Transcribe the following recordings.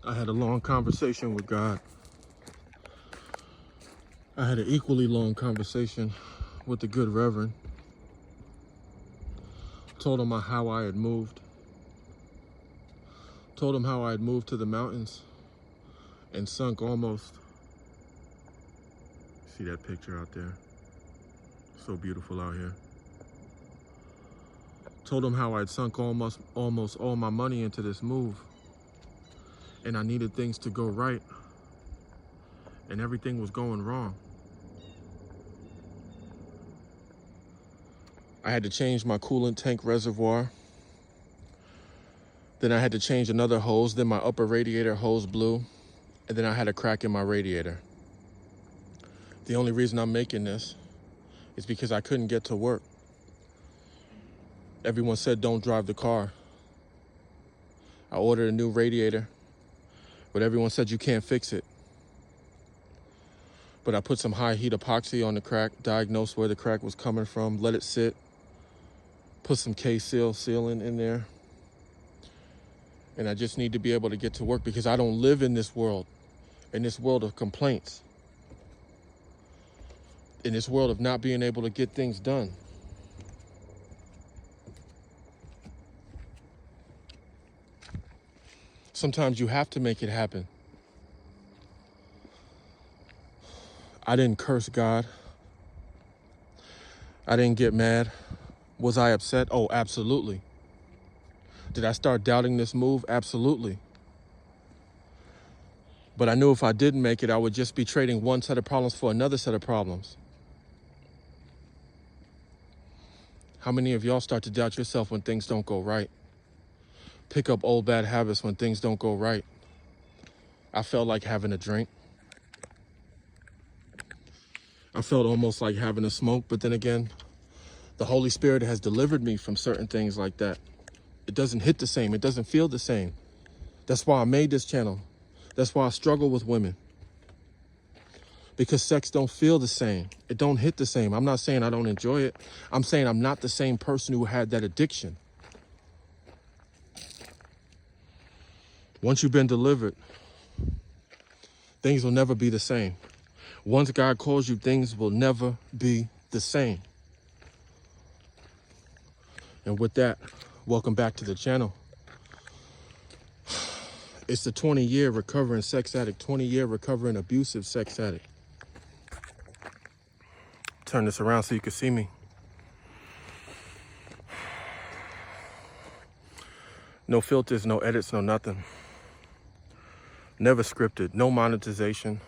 I had a long conversation with God. I had an equally long conversation with the good Reverend. Told him how I had moved. Told him how I had moved to the mountains and sunk almost. See that picture out there? So beautiful out here. Told him how I'd sunk almost all my money into this move. And I needed things to go right. And everything was going wrong. I had to change my coolant tank reservoir. Then I had to change another hose. Then my upper radiator hose blew. And then I had a crack in my radiator. The only reason I'm making this is because I couldn't get to work. Everyone said don't drive the car. I ordered a new radiator, but everyone said you can't fix it. But I put some high heat epoxy on the crack, diagnosed where the crack was coming from, let it sit, put some K-Seal sealant in there. And I just need to be able to get to work because I don't live in this world of complaints, in this world of not being able to get things done. Sometimes you have to make it happen. I didn't curse God. I didn't get mad. Was I upset? Oh, absolutely. Did I start doubting this move? Absolutely. But I knew if I didn't make it, I would just be trading one set of problems for another set of problems. How many of y'all start to doubt yourself when things don't go right? Pick up old bad habits when things don't go right. I felt like having a drink. I felt almost like having a smoke, but then again, the Holy Spirit has delivered me from certain things like that. It doesn't hit the same. It doesn't feel the same. That's why I made this channel. That's why I struggle with women. Because sex don't feel the same. It don't hit the same. I'm not saying I don't enjoy it. I'm saying I'm not the same person who had that addiction. Once you've been delivered, things will never be the same. Once God calls you, things will never be the same. And with that, welcome back to the channel. It's the 20-year recovering sex addict, 20-year recovering abusive sex addict. Turn this around so you can see me. No filters, no edits, no nothing. Never scripted, no monetization.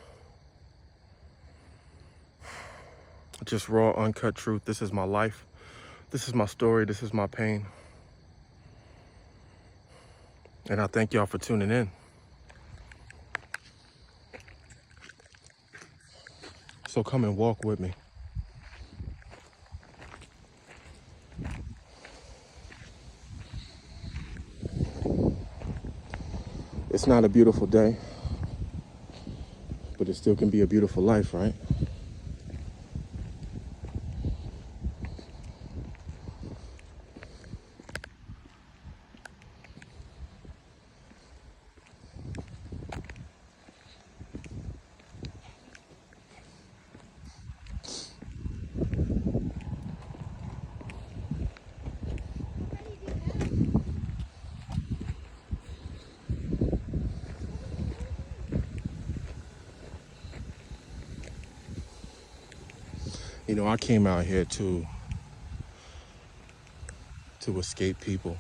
Just raw, uncut truth. This is my life. This is my story. This is my pain. And I thank y'all for tuning in. So come and walk with me. It's not a beautiful day, but it still can be a beautiful life, right? You know, I came out here to escape people.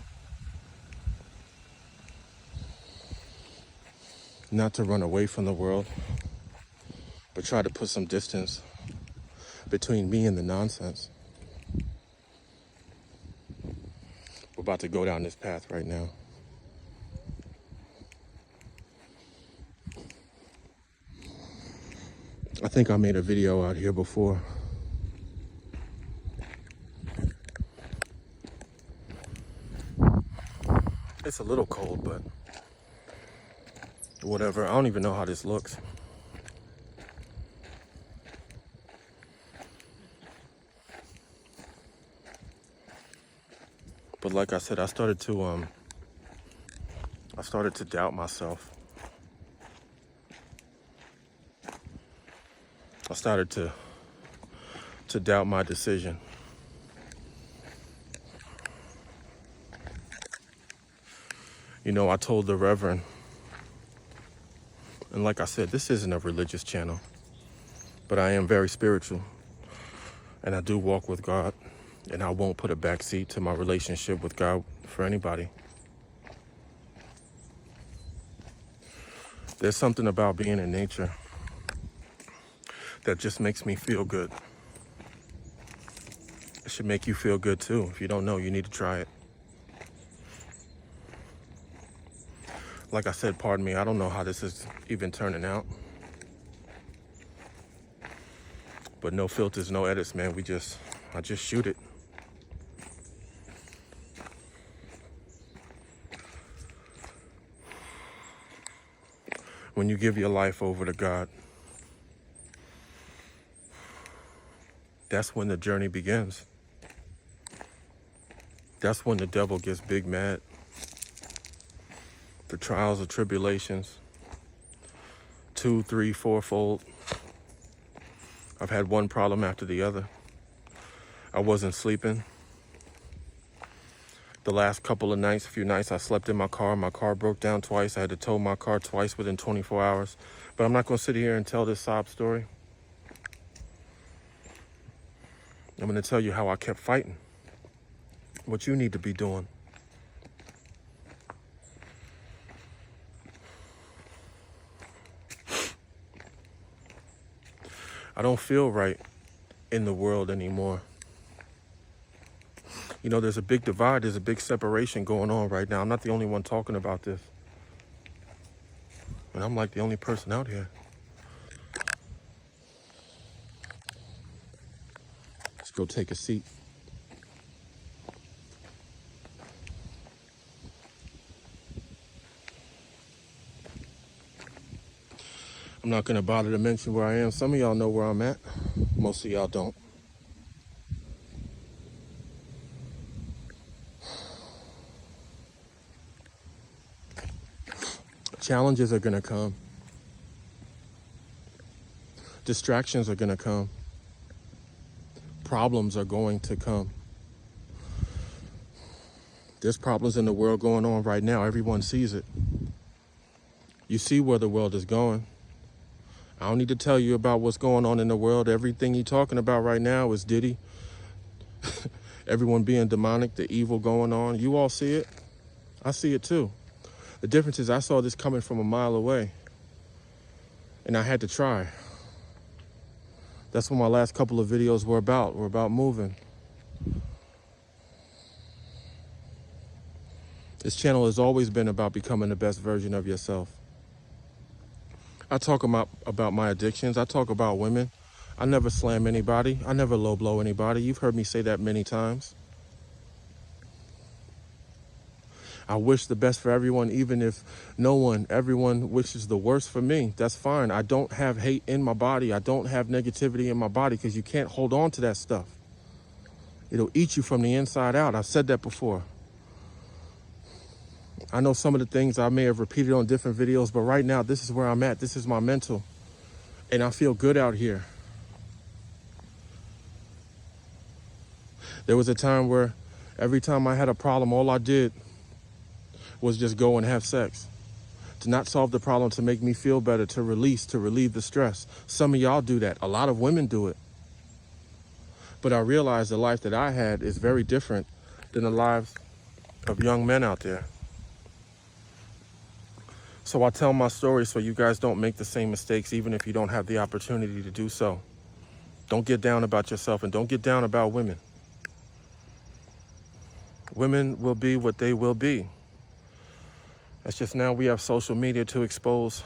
Not to run away from the world, but try to put some distance between me and the nonsense. We're about to go down this path right now. I think I made a video out here before. It's a little cold, but whatever. I don't even know how this looks. But like I said, I started to doubt myself. I started to doubt my decision. You know, I told the Reverend, and like I said, this isn't a religious channel, but I am very spiritual, and I do walk with God, and I won't put a backseat to my relationship with God for anybody. There's something about being in nature that just makes me feel good. It should make you feel good too. If you don't know, you need to try it. Like I said, pardon me, I don't know how this is even turning out. But no filters, no edits, man. I just shoot it. When you give your life over to God, that's when the journey begins. That's when the devil gets big mad. The trials and tribulations, 2, 3, 4-fold. I've had one problem after the other. I wasn't sleeping. The last couple of nights, a few nights, I slept in my car. My car broke down twice. I had to tow my car twice within 24 hours. But I'm not going to sit here and tell this sob story. I'm going to tell you how I kept fighting. What you need to be doing. I don't feel right in the world anymore. You know, there's a big divide, there's a big separation going on right now. I'm not the only one talking about this. And I'm like the only person out here. Let's go take a seat. I'm not gonna bother to mention where I am. Some of y'all know where I'm at. Most of y'all don't. Challenges are gonna come. Distractions are gonna come. Problems are going to come. There's problems in the world going on right now. Everyone sees it. You see where the world is going. I don't need to tell you about what's going on in the world. Everything you're talking about right now is Diddy. Everyone being demonic, the evil going on. You all see it. I see it too. The difference is I saw this coming from a mile away. And I had to try. That's what my last couple of videos were about. Were about moving. This channel has always been about becoming the best version of yourself. I talk about my addictions. I talk about women. I never slam anybody. I never low blow anybody. You've heard me say that many times. I wish the best for everyone, even if everyone wishes the worst for me. That's fine. I don't have hate in my body. I don't have negativity in my body because you can't hold on to that stuff. It'll eat you from the inside out. I've said that before. I know some of the things I may have repeated on different videos, but right now, this is where I'm at. This is my mental. And I feel good out here. There was a time where every time I had a problem, all I did was just go and have sex. To not solve the problem, to make me feel better, to relieve the stress. Some of y'all do that. A lot of women do it. But I realize the life that I had is very different than the lives of young men out there. So I tell my story so you guys don't make the same mistakes, even if you don't have the opportunity to do so. Don't get down about yourself and don't get down about women. Women will be what they will be. It's just now we have social media to expose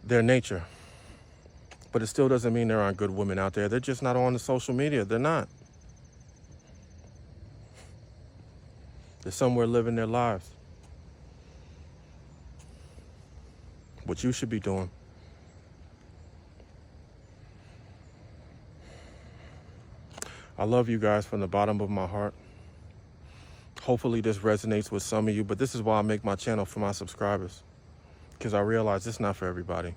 their nature. But it still doesn't mean there aren't good women out there. They're just not on the social media. They're not. They're somewhere living their lives. What you should be doing. I love you guys from the bottom of my heart. Hopefully this resonates with some of you, but this is why I make my channel for my subscribers. Because I realize it's not for everybody.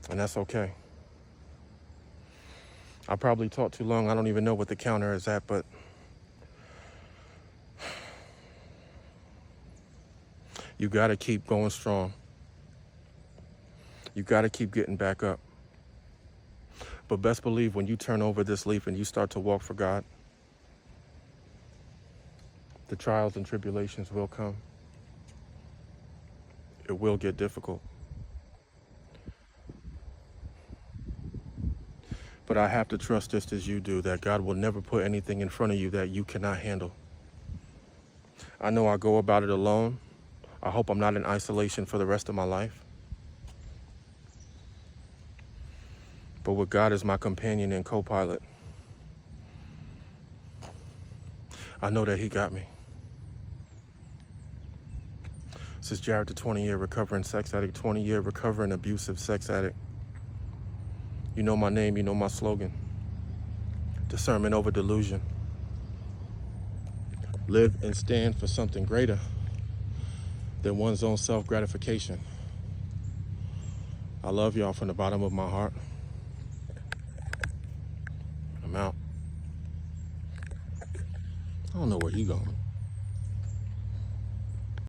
And that's okay. I probably talked too long. I don't even know what the counter is at, but you got to keep going strong. You got to keep getting back up. But best believe when you turn over this leaf and you start to walk for God, the trials and tribulations will come. It will get difficult. But I have to trust just as you do, that God will never put anything in front of you that you cannot handle. I know I go about it alone. I hope I'm not in isolation for the rest of my life. But with God as my companion and co-pilot, I know that he got me. This is Jared, the 20-year recovering sex addict, 20-year recovering abusive sex addict. You know my name, you know my slogan. Discernment over delusion. Live and stand for something greater than one's own self-gratification. I love y'all from the bottom of my heart. I'm out. I don't know where he going.